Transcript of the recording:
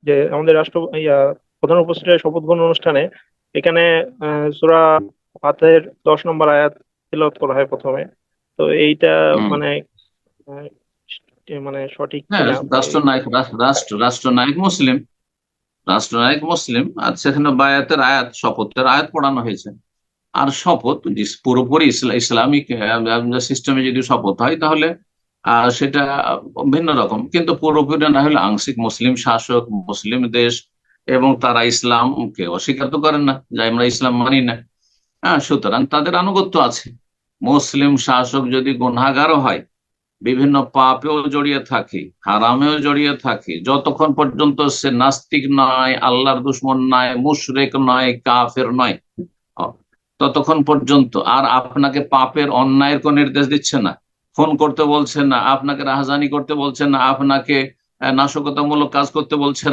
যে আমাদের প্রধান উপস্থিতের শপথ গ্রহণ অনুষ্ঠানে এখানে সূরা ফাতিহার 10 নম্বর আয়াত তিলাওয়াত করা হয় প্রথমে। তো এইটা হুম। মানে আহ, মানে সঠিক হ্যাঁ, কিনা বা রাষ্ট্রনায়ক রাষ্ট্রনায়ক মুসলিম, রাষ্ট্রনায়ক মুসলিম, আর সেখানে বায়াতের আয়াত, শপথের আয়াত পড়ানো হয়েছে। আর শপথ যে পুরোপুরি ইসলামিক সিস্টেমে যদি শপথ হয় তাহলে সেটা ভিন্ন রকম, কিন্তু পুরোপুরি না হলে আংশিক মুসলিম শাসক, মুসলিম দেশ, এবং তারা ইসলামকে অস্বীকার তো করেন না, যে আমরা ইসলাম মানি না। হ্যাঁ, সুতরাং তাদের আনুগত্য আছে। মুসলিম শাসক যদি গুনাহগারও হয়, বিভিন্ন পাপেও জড়িয়ে থাকে, হারামেও জড়িয়ে থাকে, যতক্ষণ পর্যন্ত সে নাস্তিক নয়, আল্লাহর দুশ্মন নয়, মুশরিক নয়, কাফের নয়, ততক্ষণ পর্যন্ত আর আপনাকে পাপের অন্যায়ের কোন নির্দেশ দিচ্ছে না, ফোন করতে বলছে না, আপনাকে রাহাজানি করতে বলছে না, আপনাকে নাশকতামূলক কাজ করতে বলছে না।